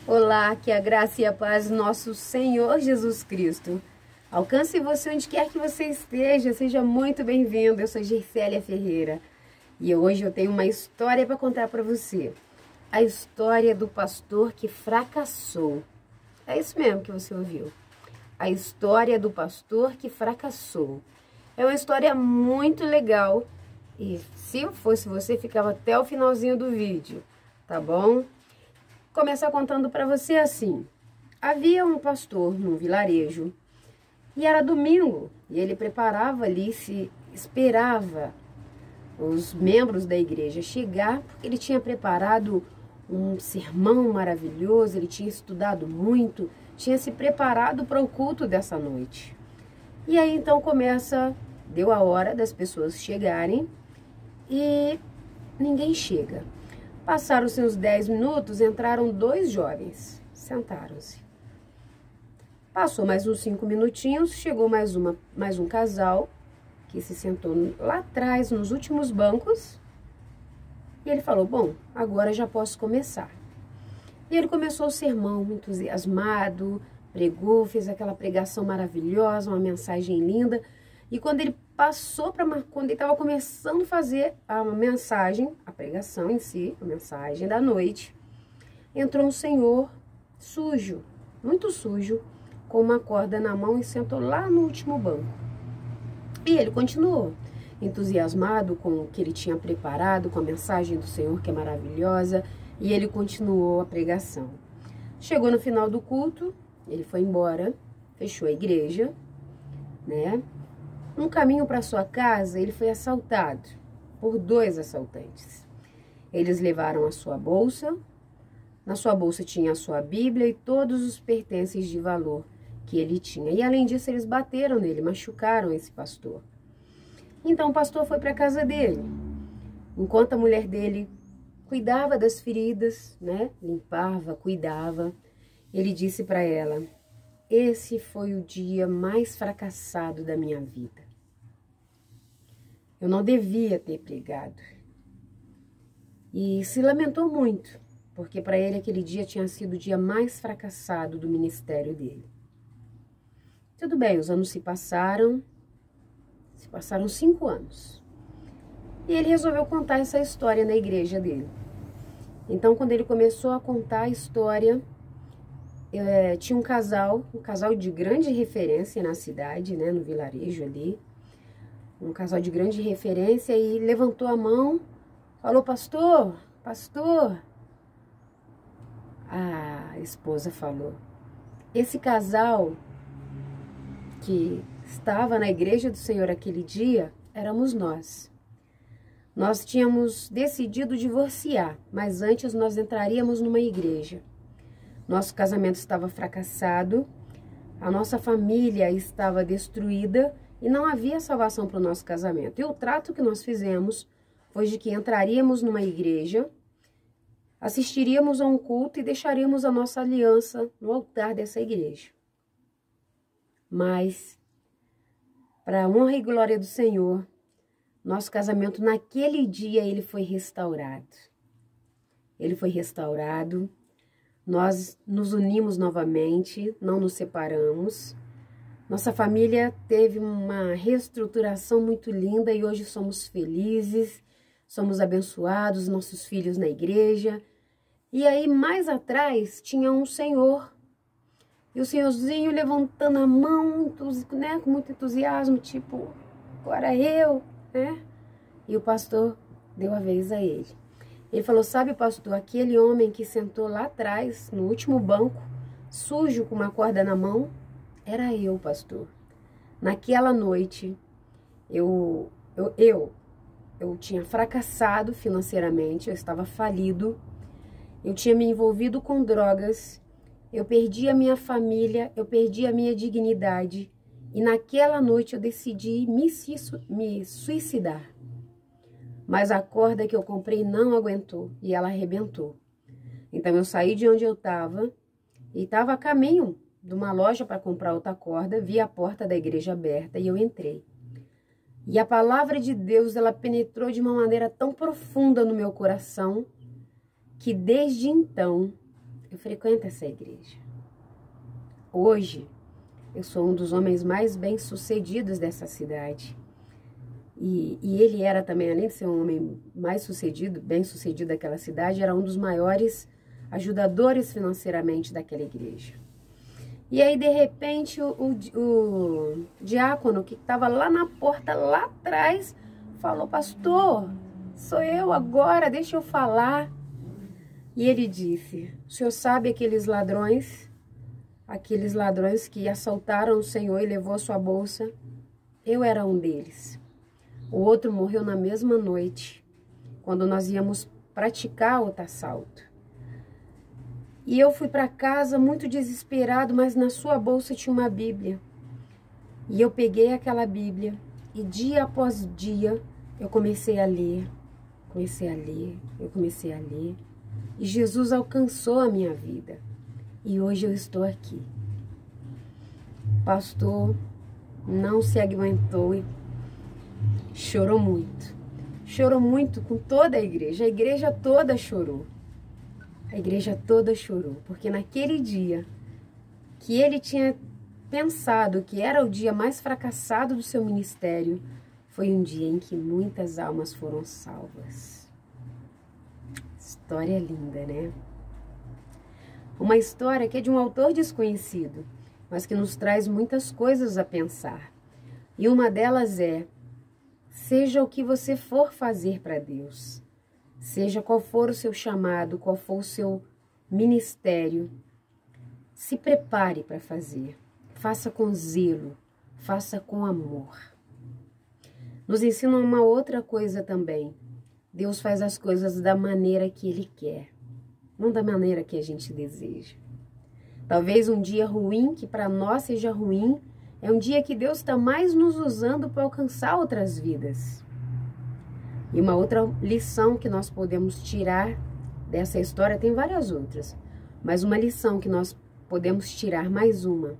Olá, que a graça e a paz do nosso Senhor Jesus Cristo alcance você onde quer que você esteja. Seja muito bem-vindo. Eu sou Gercélia Ferreira e hoje eu tenho uma história para contar para você. A história do pastor que fracassou. É isso mesmo que você ouviu. A história do pastor que fracassou. É uma história muito legal e se eu fosse você, ficava até o finalzinho do vídeo, tá bom? Começar contando para você assim. Havia um pastor num vilarejo e era domingo e ele preparava ali, se esperava os membros da igreja chegar, porque ele tinha preparado um sermão maravilhoso, ele tinha estudado muito, tinha se preparado para o culto dessa noite. E aí então deu a hora das pessoas chegarem e ninguém chega. Passaram-se uns 10 minutos, entraram 2 jovens, sentaram-se. Passou mais uns 5 minutinhos, chegou mais um casal, que se sentou lá atrás, nos últimos bancos, e ele falou, bom, agora já posso começar. E ele começou o sermão, entusiasmado, pregou, fez aquela pregação maravilhosa, uma mensagem linda, e quando ele quando ele estava começando a fazer a mensagem, a pregação em si, a mensagem da noite, entrou um senhor sujo, muito sujo, com uma corda na mão e sentou lá no último banco. E ele continuou, entusiasmado com o que ele tinha preparado, com a mensagem do Senhor, que é maravilhosa, e ele continuou a pregação. Chegou no final do culto, ele foi embora, fechou a igreja, né? No caminho para sua casa, ele foi assaltado por 2 assaltantes. Eles levaram a sua bolsa. Na sua bolsa tinha a sua Bíblia e todos os pertences de valor que ele tinha. E além disso, eles bateram nele, machucaram esse pastor. Então o pastor foi para a casa dele. Enquanto a mulher dele cuidava das feridas, né? Limpava, cuidava, ele disse para ela: esse foi o dia mais fracassado da minha vida. Eu não devia ter pregado. E se lamentou muito, porque para ele aquele dia tinha sido o dia mais fracassado do ministério dele. Tudo bem, os anos se passaram 5 anos. E ele resolveu contar essa história na igreja dele. Então, quando ele começou a contar a história, tinha um casal de grande referência na cidade, né, no vilarejo ali, um casal de grande referência, e levantou a mão, falou, pastor, pastor. A esposa falou, esse casal que estava na igreja do Senhor aquele dia, éramos nós. Nós tínhamos decidido divorciar, mas antes nós entraríamos numa igreja. Nosso casamento estava fracassado, a nossa família estava destruída e não havia salvação para o nosso casamento. E o trato que nós fizemos foi de que entraríamos numa igreja, assistiríamos a um culto e deixaríamos a nossa aliança no altar dessa igreja. Mas, para a honra e glória do Senhor, nosso casamento naquele dia ele foi restaurado. Ele foi restaurado. Nós nos unimos novamente, não nos separamos. Nossa família teve uma reestruturação muito linda e hoje somos felizes, somos abençoados, nossos filhos na igreja. E aí, mais atrás, tinha um senhor. E o senhorzinho levantando a mão, né, com muito entusiasmo, tipo, agora eu, né? E o pastor deu a vez a ele. Ele falou, sabe, pastor, aquele homem que sentou lá atrás, no último banco, sujo, com uma corda na mão, era eu, pastor. Naquela noite, eu tinha fracassado financeiramente, eu estava falido, eu tinha me envolvido com drogas, eu perdi a minha família, eu perdi a minha dignidade, e naquela noite eu decidi me suicidar. Mas a corda que eu comprei não aguentou e ela arrebentou. Então eu saí de onde eu estava e estava a caminho de uma loja para comprar outra corda, vi a porta da igreja aberta e eu entrei. E a palavra de Deus, ela penetrou de uma maneira tão profunda no meu coração, que desde então eu frequento essa igreja. Hoje, eu sou um dos homens mais bem-sucedidos dessa cidade. E ele era também, além de ser um homem mais sucedido, bem-sucedido daquela cidade, era um dos maiores ajudadores financeiramente daquela igreja. E aí, de repente, o diácono que estava lá na porta, lá atrás, falou: pastor, sou eu agora, deixa eu falar. E ele disse: o senhor sabe aqueles ladrões que assaltaram o senhor e levou a sua bolsa? Eu era um deles. O outro morreu na mesma noite, quando nós íamos praticar outro assalto. E eu fui para casa muito desesperado, mas na sua bolsa tinha uma Bíblia. E eu peguei aquela Bíblia e dia após dia eu comecei a ler. E Jesus alcançou a minha vida. E hoje eu estou aqui. Pastor não se aguentou, chorou muito com toda a igreja toda chorou. A igreja toda chorou, porque naquele dia que ele tinha pensado que era o dia mais fracassado do seu ministério, foi um dia em que muitas almas foram salvas. História linda, né? Uma história que é de um autor desconhecido, mas que nos traz muitas coisas a pensar. E uma delas é: seja o que você for fazer para Deus, seja qual for o seu chamado, qual for o seu ministério, se prepare para fazer. Faça com zelo, faça com amor. Nos ensina uma outra coisa também. Deus faz as coisas da maneira que Ele quer, não da maneira que a gente deseja. Talvez um dia ruim, que para nós seja ruim, é um dia que Deus está mais nos usando para alcançar outras vidas. E uma outra lição que nós podemos tirar dessa história, tem várias outras, mas uma lição que nós podemos tirar, mais uma,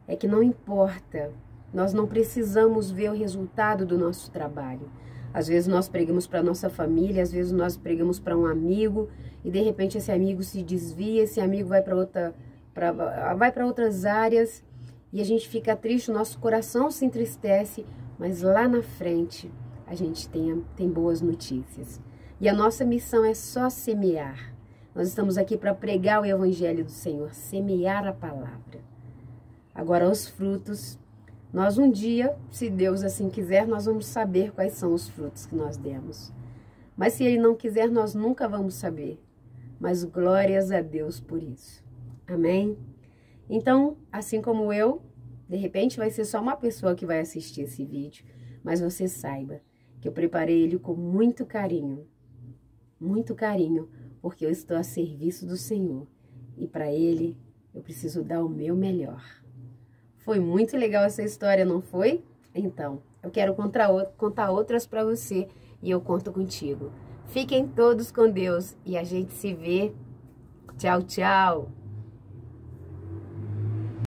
é que não importa, nós não precisamos ver o resultado do nosso trabalho. Às vezes nós pregamos para nossa família, às vezes nós pregamos para um amigo e de repente esse amigo se desvia, esse amigo vai para outras áreas e a gente fica triste, o nosso coração se entristece, mas lá na frente a gente tem boas notícias. E a nossa missão é só semear. Nós estamos aqui para pregar o Evangelho do Senhor, semear a palavra. Agora os frutos, nós um dia, se Deus assim quiser, nós vamos saber quais são os frutos que nós demos. Mas se Ele não quiser, nós nunca vamos saber. Mas glórias a Deus por isso. Amém? Então, assim como eu, de repente vai ser só uma pessoa que vai assistir esse vídeo, mas você saiba que eu preparei ele com muito carinho, porque eu estou a serviço do Senhor e para Ele eu preciso dar o meu melhor. Foi muito legal essa história, não foi? Então, eu quero contar outras para você e eu conto contigo. Fiquem todos com Deus e a gente se vê. Tchau, tchau!